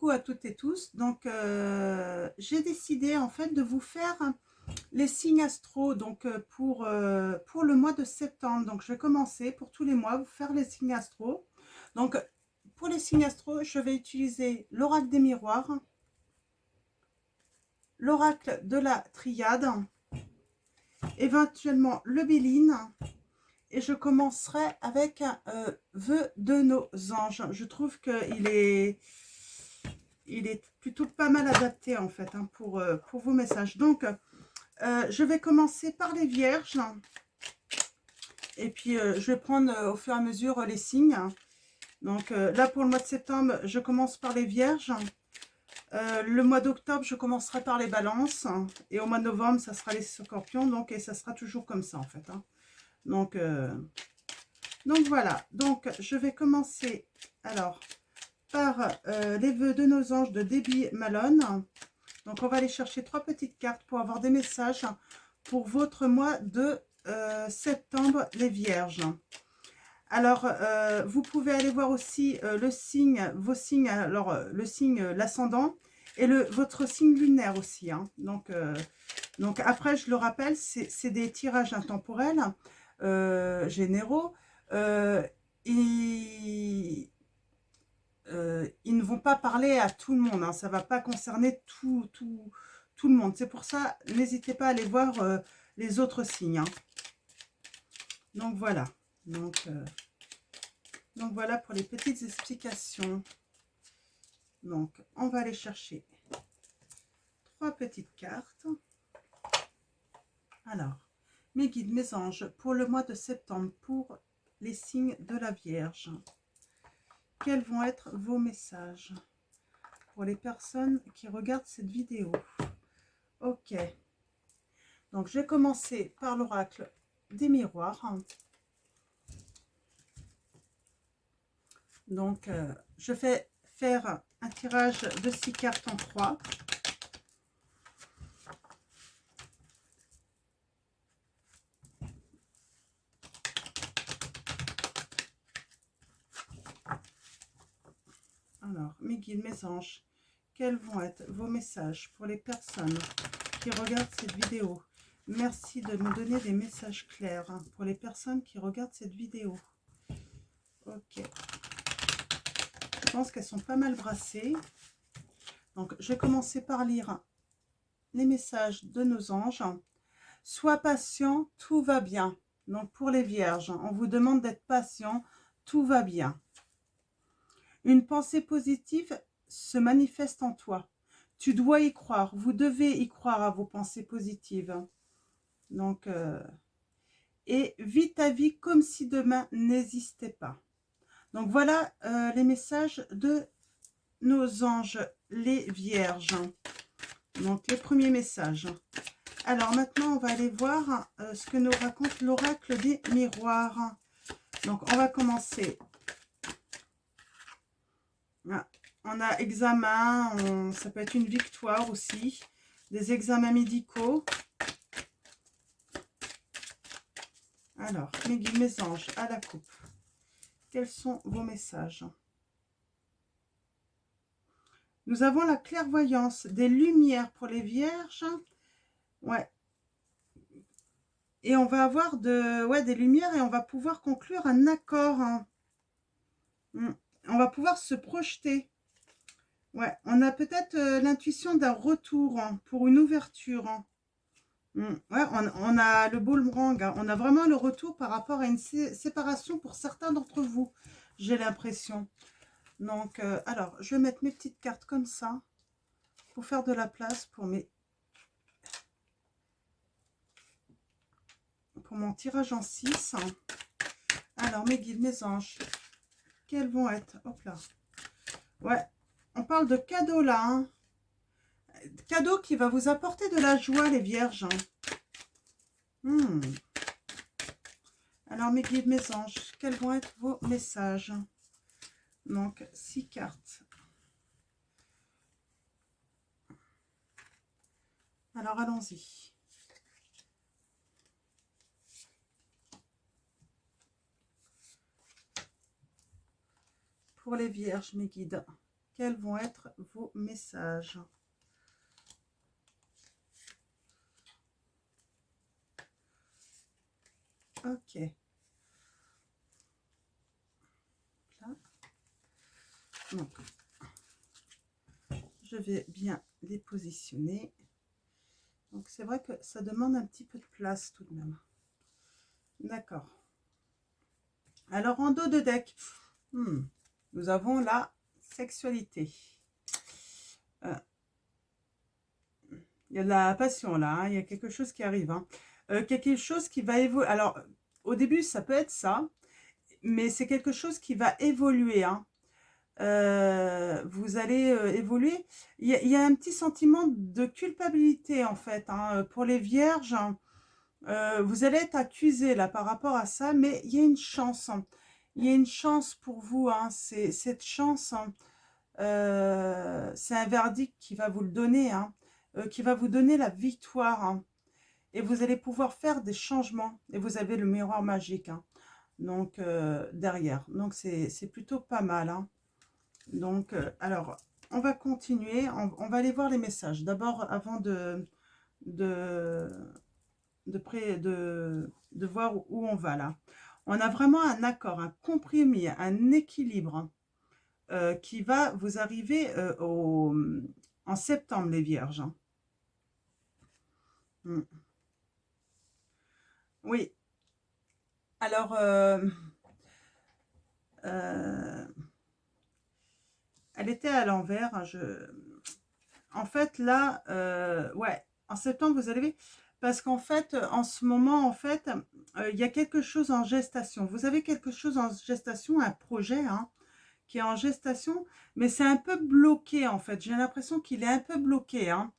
coucou à toutes et tous. Donc, j'ai décidé en fait de vous faire les signes astro donc pour le mois de septembre. Donc, je vais commencer pour tous les mois vous faire les signes astro. Donc, pour les signes astro, je vais utiliser l'oracle des miroirs, l'oracle de la triade, éventuellement le Béline. Et je commencerai avec un vœu de nos anges. Je trouve qu'il est plutôt pas mal adapté en fait pour vos messages. Donc, je vais commencer par les vierges. Et puis, je vais prendre au fur et à mesure les signes. Donc, là, pour le mois de septembre, je commence par les vierges. Le mois d'octobre, je commencerai par les balances. Et au mois de novembre, ça sera les scorpions. Donc, et ça sera toujours comme ça en fait. Donc voilà, donc je vais commencer alors par les vœux de nos anges de Debbie Malone. Donc on va aller chercher 3 petites cartes pour avoir des messages pour votre mois de septembre, les vierges. Alors vous pouvez aller voir aussi le signe, vos signes, alors le signe, l'ascendant et votre signe lunaire aussi. Donc après, je le rappelle, c'est des tirages intemporels, généraux. Ils ne vont pas parler à tout le monde, ça ne va pas concerner tout le monde. C'est pour ça, n'hésitez pas à aller voir les autres signes. Donc voilà. Donc voilà pour les petites explications. Donc on va aller chercher 3 petites cartes. Alors, mes guides, mes anges, pour le mois de septembre, pour les signes de la Vierge. Quels vont être vos messages pour les personnes qui regardent cette vidéo? Ok. Donc, je vais commencer par l'oracle des miroirs. Donc, je vais faire un tirage de 6 cartes en 3. Alors, mes guides, mes anges, quels vont être vos messages pour les personnes qui regardent cette vidéo? Merci de me donner des messages clairs pour les personnes qui regardent cette vidéo. Ok. Je pense qu'elles sont pas mal brassées. Donc, je vais commencer par lire les messages de nos anges. Sois patient, tout va bien. Donc, pour les vierges, on vous demande d'être patient, tout va bien. Une pensée positive se manifeste en toi. Tu dois y croire. Vous devez y croire à vos pensées positives. Donc, et vis ta vie comme si demain n'existait pas. Donc, voilà les messages de nos anges, les vierges. Donc, les premiers messages. Alors, maintenant, on va aller voir ce que nous raconte l'oracle des miroirs. Donc, on va commencer. Ah, on a examen, ça peut être une victoire aussi, des examens médicaux. Alors, mes guides, mes anges, à la coupe. Quels sont vos messages? Nous avons la clairvoyance, des lumières pour les vierges. Ouais. Et on va avoir des lumières et on va pouvoir conclure un accord. On va pouvoir se projeter. Ouais, on a peut-être l'intuition d'un retour pour une ouverture. Ouais, on a le boomerang. On a vraiment le retour par rapport à une séparation pour certains d'entre vous, j'ai l'impression. Donc, alors, je vais mettre mes petites cartes comme ça pour faire de la place pour mon tirage en 6. Alors, mes guides, mes anges, quels vont être? Hop là. Ouais, on parle de cadeau là. Cadeau qui va vous apporter de la joie, les vierges. Alors, mes guides, mes anges, quels vont être vos messages? Donc, 6 cartes. Alors, allons-y. Pour les vierges, mes guides, quels vont être vos messages? Ok. Là. Donc, je vais bien les positionner. Donc, c'est vrai que ça demande un petit peu de place tout de même. D'accord. Alors, en dos de deck, nous avons la sexualité. Il y a de la passion là, hein, il y a quelque chose qui arrive. Hein. Quelque chose qui va évoluer. Alors, au début, ça peut être ça, mais c'est quelque chose qui va évoluer. Hein. Vous allez évoluer. Il y a un petit sentiment de culpabilité en fait. Hein, pour les vierges, vous allez être accusé là par rapport à ça, mais il y a une chance. Hein. Il y a une chance pour vous. Hein. Cette chance, hein, c'est un verdict qui va vous le donner, hein, qui va vous donner la victoire. Hein. Et vous allez pouvoir faire des changements. Et vous avez le miroir magique. Hein. Donc, derrière. Donc, c'est plutôt pas mal. Hein. Donc, alors, on va continuer. On va aller voir les messages. D'abord, avant de voir où on va là. On a vraiment un accord, un compromis, un équilibre qui va vous arriver en septembre, les vierges. Hein. Oui. Alors, elle était à l'envers. Hein, en fait, là, ouais, en septembre, vous allez... Parce qu'en fait, en ce moment, en fait, il y a quelque chose en gestation. Vous avez quelque chose en gestation, un projet hein, qui est en gestation, mais c'est un peu bloqué, en fait. J'ai l'impression qu'il est un peu bloqué. Hein.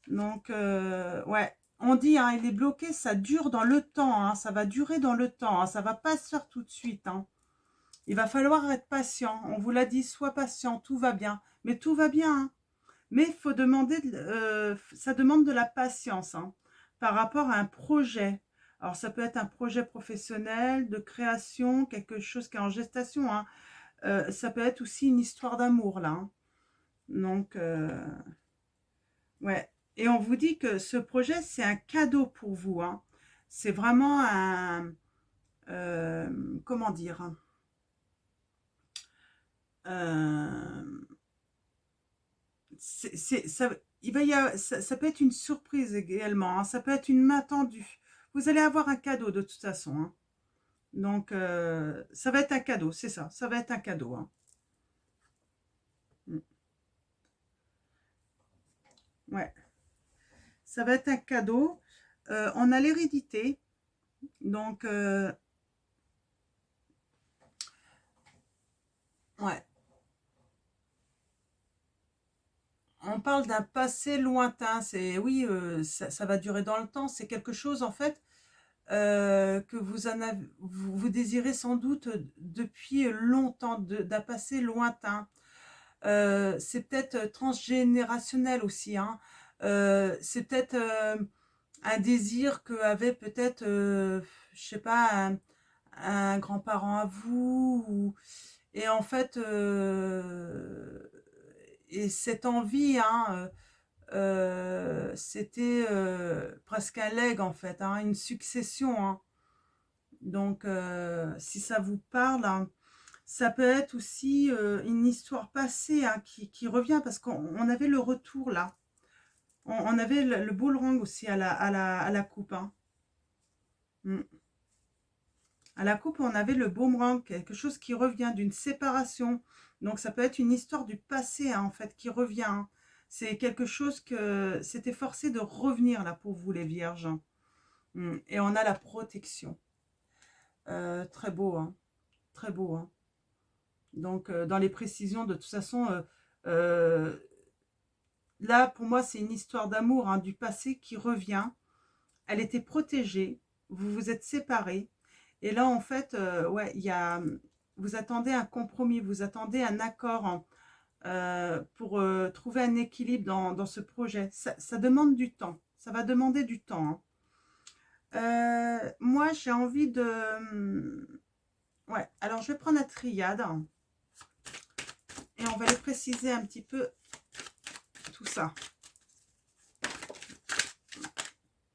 Donc, ouais, on dit, hein, il est bloqué, ça dure dans le temps. Hein, ça va durer dans le temps. Hein, ça ne va pas se faire tout de suite. Hein. Il va falloir être patient. On vous l'a dit, sois patient, tout va bien. Mais tout va bien. Hein. Mais il faut demander, ça demande de la patience hein, par rapport à un projet. Alors, ça peut être un projet professionnel, de création, quelque chose qui est en gestation. Hein. Ça peut être aussi une histoire d'amour, là. Hein. Donc, ouais. Et on vous dit que ce projet, c'est un cadeau pour vous. Hein. C'est vraiment un... comment dire ça, ça peut être une surprise également, hein, ça peut être une main tendue. Vous allez avoir un cadeau de toute façon. Hein. Donc, ça va être un cadeau, c'est ça. Ça va être un cadeau. Hein. Ouais. Ça va être un cadeau. On a l'hérédité. Donc, ouais. On parle d'un passé lointain. C'est oui, ça va durer dans le temps. C'est quelque chose en fait que vous désirez sans doute depuis longtemps, d'un passé lointain. C'est peut-être transgénérationnel aussi. Hein. C'est peut-être un désir que avait peut-être, je sais pas, un grand-parent à vous. Et en fait, et cette envie, hein, c'était presque un legs en fait, hein, une succession. Hein. Donc, si ça vous parle, hein, ça peut être aussi une histoire passée hein, qui revient parce qu'on avait le retour là. On avait le boomerang aussi à la coupe. Hein. À la coupe, on avait le boomerang, quelque chose qui revient d'une séparation. Donc, ça peut être une histoire du passé hein, en fait qui revient. Hein. C'est quelque chose que c'était forcé de revenir là pour vous les vierges. Et on a la protection. Très beau, hein. Très beau. Hein. Donc, dans les précisions, de toute façon, là, pour moi, c'est une histoire d'amour hein, du passé qui revient. Elle était protégée. Vous vous êtes séparés. Et là, en fait, ouais, vous attendez un compromis, vous attendez un accord hein, pour trouver un équilibre dans ce projet. Ça demande du temps. Ça va demander du temps. Hein. Moi, j'ai envie de... Ouais, alors je vais prendre la triade. Et on va les préciser un petit peu tout ça.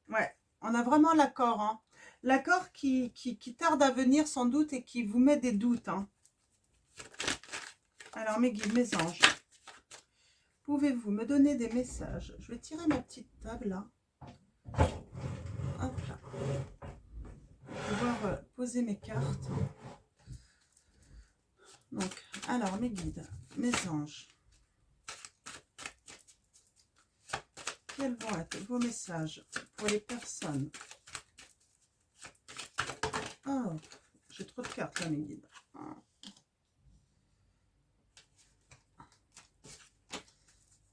Ouais, on a vraiment l'accord, hein. L'accord qui tarde à venir sans doute et qui vous met des doutes, hein. Alors mes guides, mes anges, pouvez-vous me donner des messages? Je vais tirer ma petite table là. Hop là. Pour pouvoir poser mes cartes. Donc, alors mes guides, mes anges, quels vont être vos messages pour les personnes? Oh, j'ai trop de cartes là mes guides.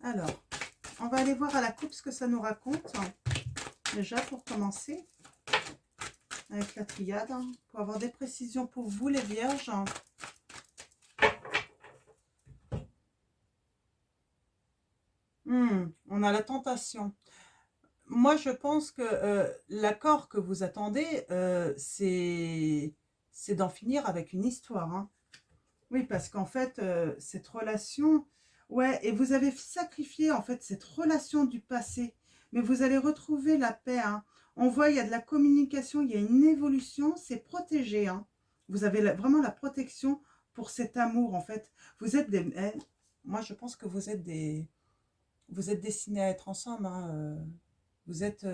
Alors, on va aller voir à la coupe ce que ça nous raconte. Déjà pour commencer, avec la triade, pour avoir des précisions pour vous les vierges. On a la tentation. Moi, je pense que l'accord que vous attendez, c'est d'en finir avec une histoire, hein. Oui, parce qu'en fait, cette relation... Ouais, et vous avez sacrifié, en fait, cette relation du passé. Mais vous allez retrouver la paix, hein. On voit, il y a de la communication, il y a une évolution, c'est protégé, hein. Vous avez vraiment la protection pour cet amour, en fait. Vous êtes des... moi, je pense que vous êtes des... Vous êtes destinés à être ensemble, hein. Vous êtes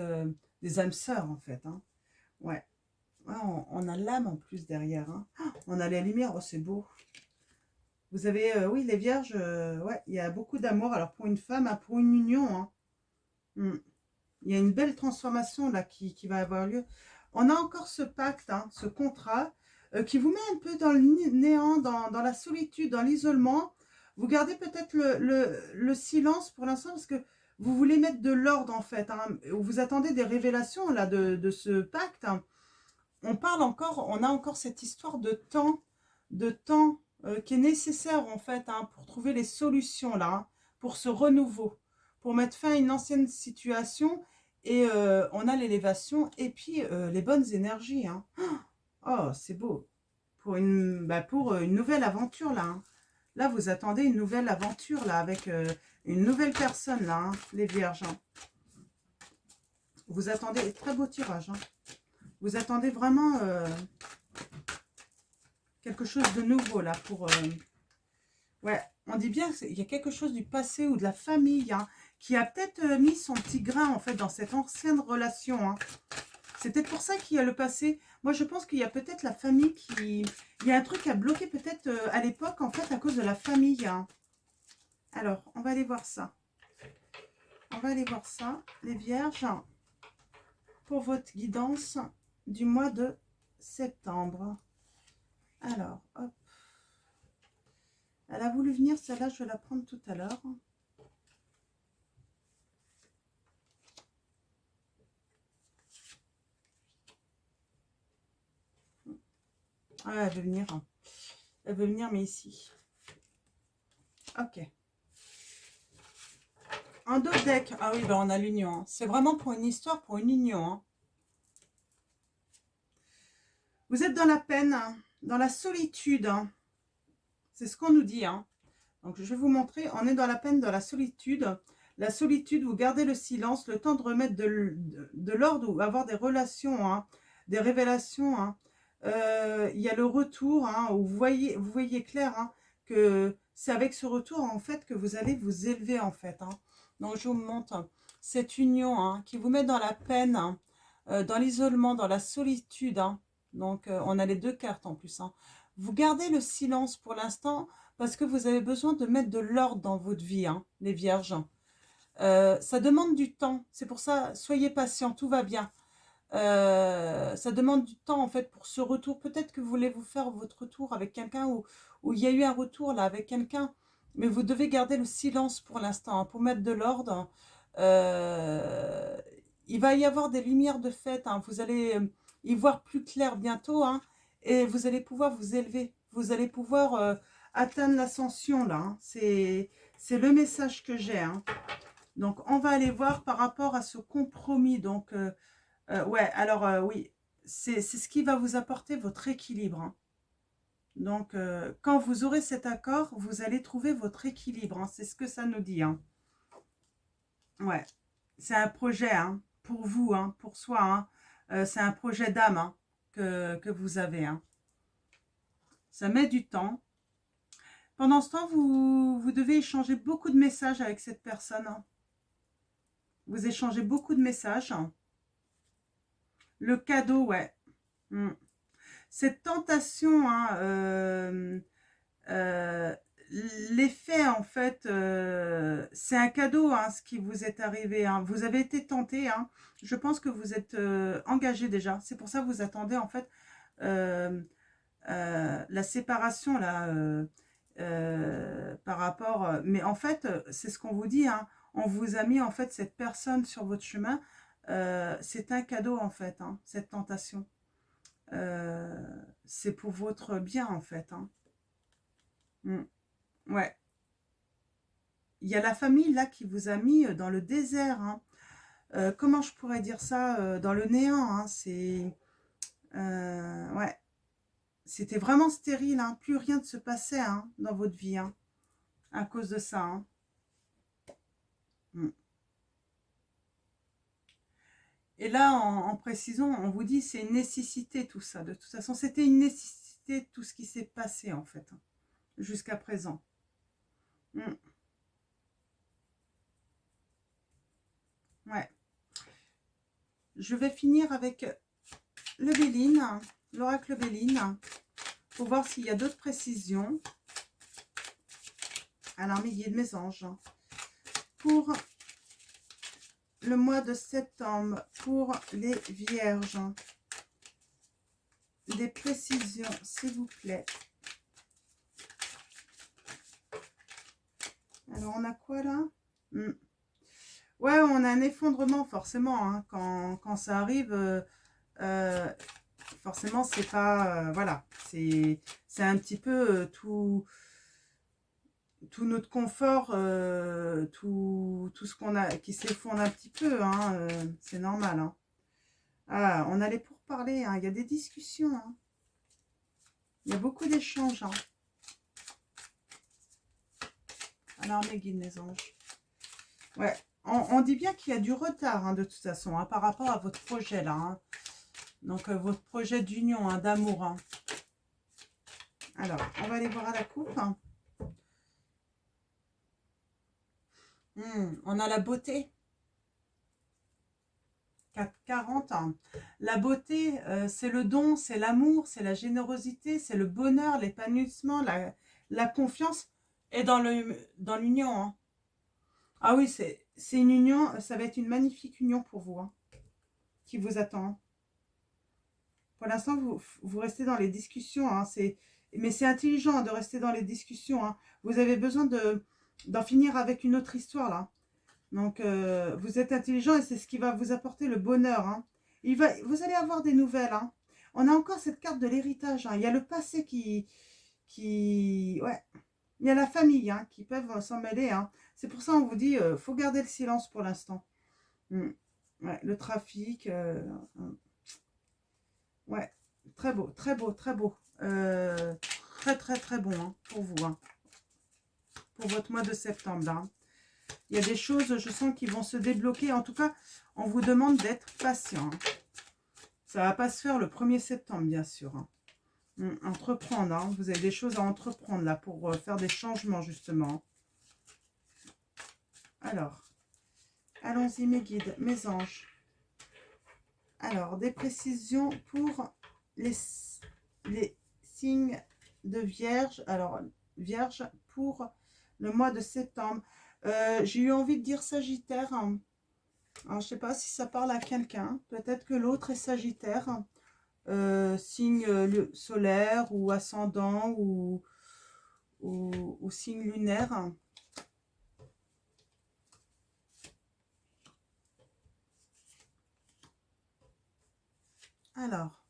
des âmes sœurs, en fait, hein. Ouais. Ouais, on a l'âme en plus derrière, hein. On a la lumière, oh, c'est beau. Vous avez, oui, les vierges, ouais, il y a beaucoup d'amour. Alors, pour une femme, hein, pour une union, hein. Il y a une belle transformation, là, qui va avoir lieu. On a encore ce pacte, hein, ce contrat, qui vous met un peu dans le néant, dans la solitude, dans l'isolement. Vous gardez peut-être le silence pour l'instant, parce que vous voulez mettre de l'ordre, en fait, hein. Vous attendez des révélations, là, de ce pacte, hein. On parle encore, on a encore cette histoire de temps qui est nécessaire en fait, hein, pour trouver les solutions là, hein, pour ce renouveau, pour mettre fin à une ancienne situation et on a l'élévation et puis les bonnes énergies, hein. Oh, c'est beau. Pour une nouvelle aventure là, hein. Là, vous attendez une nouvelle aventure là avec une nouvelle personne là, hein, les vierges, hein. Vous attendez, très beau tirage, hein. Vous attendez vraiment quelque chose de nouveau là pour... ouais, on dit bien qu'il y a quelque chose du passé ou de la famille, hein, qui a peut-être mis son petit grain en fait dans cette ancienne relation, hein. C'est peut-être pour ça qu'il y a le passé. Moi je pense qu'il y a peut-être la famille qui... Il y a un truc à bloquer peut-être à l'époque en fait à cause de la famille, hein. Alors, on va aller voir ça. On va aller voir ça, les vierges, pour votre guidance du mois de septembre. Alors, hop. Elle a voulu venir, celle-là, je vais la prendre tout à l'heure. Ah, elle veut venir. Elle veut venir, mais ici. Ok. Un d'autres deck. Ah oui, ben on a l'union, hein. C'est vraiment pour une histoire, pour une union, hein. Vous êtes dans la peine, hein, dans la solitude, hein. C'est ce qu'on nous dit, hein. Donc, je vais vous montrer. On est dans la peine, dans la solitude. La solitude, vous gardez le silence, le temps de remettre de l'ordre ou avoir des relations, hein, des révélations, hein. Il y a le retour, hein, où vous voyez clair, hein, que c'est avec ce retour, en fait, que vous allez vous élever, en fait, hein. Donc, je vous montre cette union, hein, qui vous met dans la peine, hein, dans l'isolement, dans la solitude, hein. Donc, on a les deux cartes en plus, hein. Vous gardez le silence pour l'instant parce que vous avez besoin de mettre de l'ordre dans votre vie, hein, les vierges. Ça demande du temps. C'est pour ça, soyez patients, tout va bien. Ça demande du temps, en fait, pour ce retour. Peut-être que vous voulez vous faire votre retour avec quelqu'un où il y a eu un retour, là, avec quelqu'un. Mais vous devez garder le silence pour l'instant, hein, pour mettre de l'ordre. Il va y avoir des lumières de fête, hein. Vous allez y voir plus clair bientôt, hein, et vous allez pouvoir vous élever. Vous allez pouvoir atteindre l'ascension, là, hein. C'est le message que j'ai, hein. Donc, on va aller voir par rapport à ce compromis. Donc, ouais, alors oui, c'est ce qui va vous apporter votre équilibre, hein. Donc, quand vous aurez cet accord, vous allez trouver votre équilibre, hein. C'est ce que ça nous dit, hein. Ouais, c'est un projet, hein, pour vous, hein, pour soi, hein. C'est un projet d'âme, hein, que vous avez, hein. Ça met du temps. Pendant ce temps, vous devez échanger beaucoup de messages avec cette personne, hein. Vous échangez beaucoup de messages. Le cadeau, ouais. Mm. Cette tentation, hein, euh, l'effet, en fait, c'est un cadeau, hein, ce qui vous est arrivé, hein. Vous avez été tenté, hein. Je pense que vous êtes engagé déjà. C'est pour ça que vous attendez, en fait, euh, la séparation, là, par rapport... mais en fait, c'est ce qu'on vous dit, hein. On vous a mis, en fait, cette personne sur votre chemin. C'est un cadeau, en fait, hein, cette tentation. C'est pour votre bien, en fait, hein. Mm. Ouais. Il y a la famille, là, qui vous a mis dans le désert, hein. Comment je pourrais dire ça, dans le néant, hein. C'est... ouais. C'était vraiment stérile, hein. Plus rien ne se passait, hein, dans votre vie, hein, à cause de ça, hein. Mm. Et là, en précisant, on vous dit c'est une nécessité tout ça. De toute façon, c'était une nécessité tout ce qui s'est passé en fait, hein, jusqu'à présent. Mm. Ouais. Je vais finir avec le Béline, l'oracle Béline, pour voir s'il y a d'autres précisions. Alors, mes guides, mes anges, pour le mois de septembre, pour les vierges, des précisions, s'il vous plaît. Alors, on a quoi là? Ouais, on a un effondrement, forcément, hein. Quand ça arrive, forcément, c'est pas... voilà, c'est un petit peu tout notre confort, tout ce qu'on a, qui s'effondre un petit peu, hein, c'est normal, hein. Ah, on allait pour parler, hein. Il y a des discussions, hein. Il y a beaucoup d'échanges, hein. Alors, mes guides, mes anges. Ouais, on dit bien qu'il y a du retard, hein, de toute façon, hein, par rapport à votre projet, là, hein. Donc, votre projet d'union, hein, d'amour, hein. Alors, on va aller voir à la coupe, hein. On a la beauté. 4,40, hein. La beauté, c'est le don, c'est l'amour, c'est la générosité, c'est le bonheur, l'épanouissement, la confiance. Et dans l'union, hein. Ah oui, c'est une union, ça va être une magnifique union pour vous, hein, qui vous attend, hein. Pour l'instant, vous restez dans les discussions, hein, mais c'est intelligent de rester dans les discussions, hein. Vous avez besoin d'en finir avec une autre histoire, là. Donc, vous êtes intelligent et c'est ce qui va vous apporter le bonheur, hein. Vous allez avoir des nouvelles, hein. On a encore cette carte de l'héritage, hein. Il y a le passé ouais. Il y a la famille, hein, qui peuvent s'en mêler, hein. C'est pour ça qu'on vous dit, faut garder le silence pour l'instant. Ouais, le trafic, ouais, très beau, très beau, très beau. Très, très, très bon, hein, pour vous, hein. Pour votre mois de septembre, là, hein. Il y a des choses, je sens, qui vont se débloquer. En tout cas, on vous demande d'être patient, hein. Ça ne va pas se faire le 1er septembre, bien sûr, hein. Entreprendre, hein. Vous avez des choses à entreprendre, là, pour faire des changements, justement. Alors, allons-y, mes guides, mes anges. Alors, des précisions pour les signes de Vierge. Alors, Vierge pour le mois de septembre. J'ai eu envie de dire Sagittaire, hein. Alors, je ne sais pas si ça parle à quelqu'un. Peut-être que l'autre est Sagittaire. Signe solaire ou ascendant ou signe lunaire. Alors,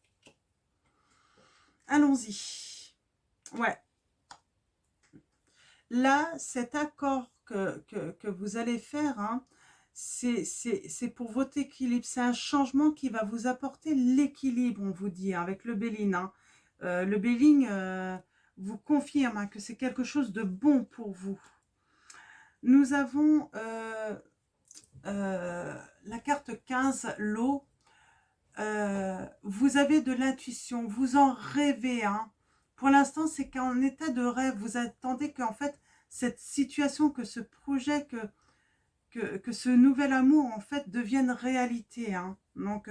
allons-y. Ouais. Là, cet accord que vous allez faire, hein, c'est pour votre équilibre. C'est un changement qui va vous apporter l'équilibre, on vous dit, hein, avec le Béline, hein. Le Béline, vous confirme hein, que c'est quelque chose de bon pour vous. Nous avons la carte 15, l'eau. Vous avez de l'intuition, vous en rêvez. Hein. Pour l'instant, c'est qu'en état de rêve, vous attendez qu'en fait, cette situation, que ce projet, que ce nouvel amour, en fait, devienne réalité. Hein. Donc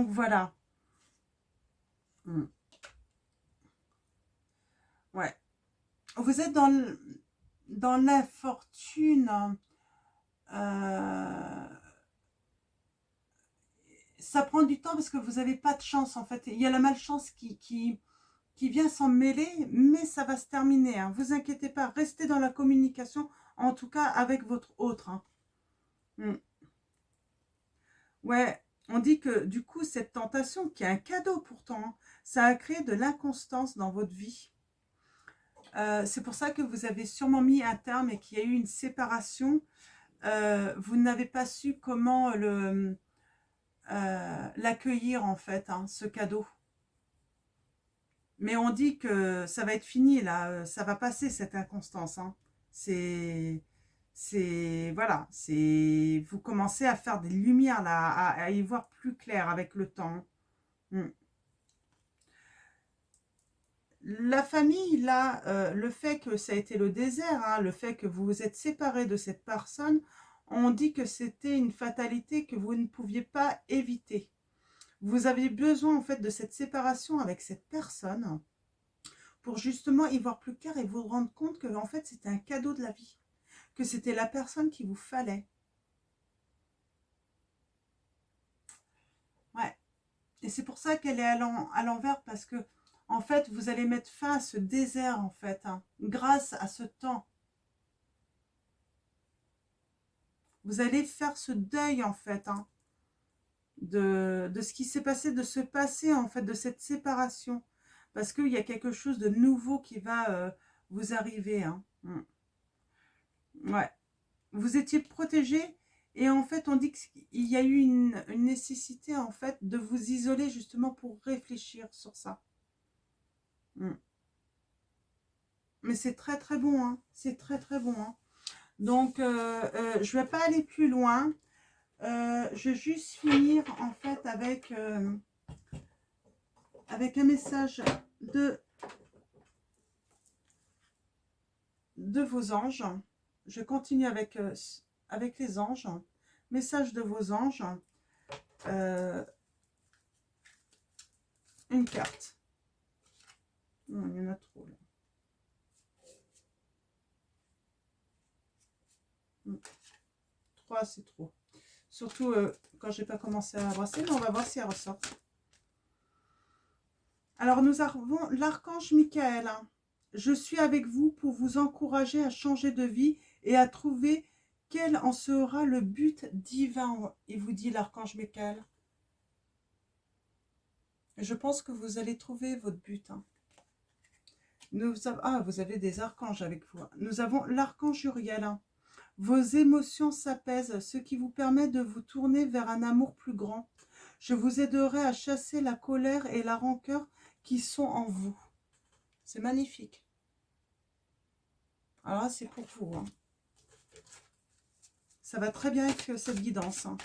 voilà. Ouais. Vous êtes dans l'infortune. Ça prend du temps parce que vous n'avez pas de chance, en fait. Il y a la malchance qui vient s'en mêler, mais ça va se terminer. Hein. Vous inquiétez pas, restez dans la communication, en tout cas avec votre autre. Hein. Ouais, on dit que du coup, cette tentation, qui est un cadeau pourtant, hein, ça a créé de l'inconstance dans votre vie. C'est pour ça que vous avez sûrement mis un terme et qu'il y a eu une séparation. Vous n'avez pas su comment l'accueillir en fait, hein, ce cadeau. Mais on dit que ça va être fini là, ça va passer cette inconstance. Hein. Voilà, vous commencez à faire des lumières là, à y voir plus clair avec le temps. La famille, là, le fait que ça a été le désert, hein, le fait que vous vous êtes séparés de cette personne, on dit que c'était une fatalité que vous ne pouviez pas éviter. Vous avez besoin en fait de cette séparation avec cette personne pour justement y voir plus clair et vous rendre compte que en fait c'était un cadeau de la vie, que c'était la personne qu'il vous fallait. Ouais. Et c'est pour ça qu'elle est à l'envers parce que en fait, vous allez mettre fin à ce désert, en fait, hein, grâce à ce temps. Vous allez faire ce deuil, en fait, hein, de ce qui s'est passé, de ce passé, en fait, de cette séparation. Parce qu'il y a quelque chose de nouveau qui va vous arriver. Hein. Ouais. Vous étiez protégé et en fait, on dit qu'il y a eu une nécessité, en fait, de vous isoler justement pour réfléchir sur ça. Mais c'est très très bon, hein. C'est très très bon. Hein. Donc, je ne vais pas aller plus loin. Je vais juste finir en fait avec un message de vos anges. Je continue avec les anges. Message de vos anges. Une carte. Non, il y en a trop là. 3, c'est trop. Surtout quand j'ai pas commencé à brasser, mais on va voir si elle ressort. Alors nous avons l'archange Michael. Je suis avec vous pour vous encourager à changer de vie et à trouver quel en sera le but divin. Il vous dit l'archange Michael. Je pense que vous allez trouver votre but. Hein. Vous avez des archanges avec vous. Nous avons l'archange Uriel. Hein. Vos émotions s'apaisent, ce qui vous permet de vous tourner vers un amour plus grand. Je vous aiderai à chasser la colère et la rancœur qui sont en vous. C'est magnifique. Alors là, c'est pour vous. Hein. Ça va très bien avec cette guidance. Hein.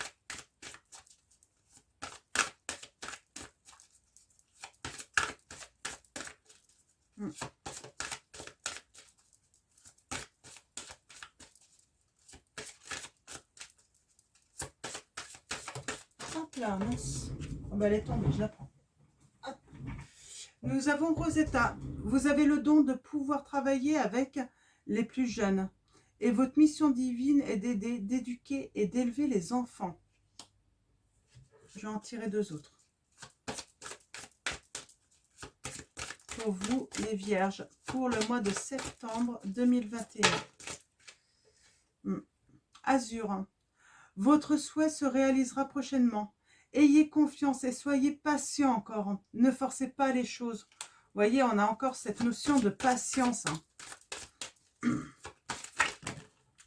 Hop là, mince. Oh bah, elle est tombée, je la prends. Hop. Nous avons Rosetta. Vous avez le don de pouvoir travailler avec les plus jeunes. Et votre mission divine est d'aider, d'éduquer et d'élever les enfants. Je vais en tirer 2 autres. Pour vous, les vierges, pour le mois de septembre 2021. Azur. Votre souhait se réalisera prochainement. Ayez confiance et soyez patient encore. Ne forcez pas les choses. Vous voyez, on a encore cette notion de patience. Hein.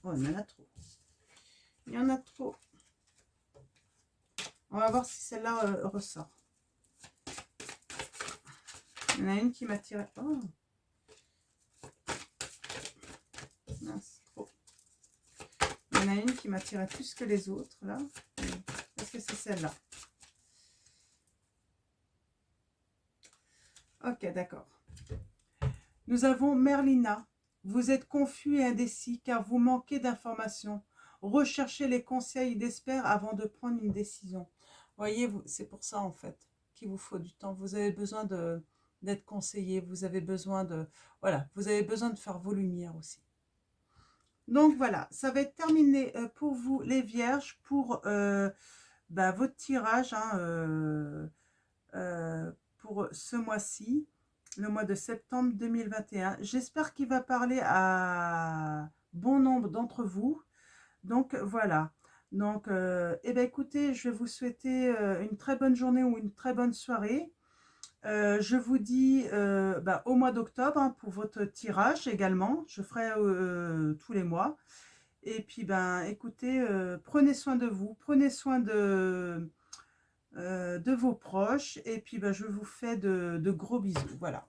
Oh, il y en a trop. Il y en a trop. On va voir si celle-là ressort. Il y en a une qui m'a tiré. Oh, Mince. Oh. Il y en a une qui m'attirait plus que les autres, là. Est-ce que c'est celle-là? Ok, d'accord. Nous avons Merlina. Vous êtes confus et indécis car vous manquez d'informations. Recherchez les conseils d'experts avant de prendre une décision. Voyez, c'est pour ça en fait qu'il vous faut du temps. Vous avez besoin d'être conseillé. Vous avez besoin de... Voilà, vous avez besoin de faire vos lumières aussi. Donc voilà, ça va être terminé pour vous les vierges, pour votre tirage pour ce mois-ci, le mois de septembre 2021. J'espère qu'il va parler à bon nombre d'entre vous. Donc voilà. Donc, eh bien, écoutez, je vais vous souhaiter une très bonne journée ou une très bonne soirée. Je vous dis au mois d'octobre hein, pour votre tirage également. Je ferai tous les mois. Et puis, écoutez, prenez soin de vous, prenez soin de vos proches. Et puis, je vous fais de gros bisous. Voilà.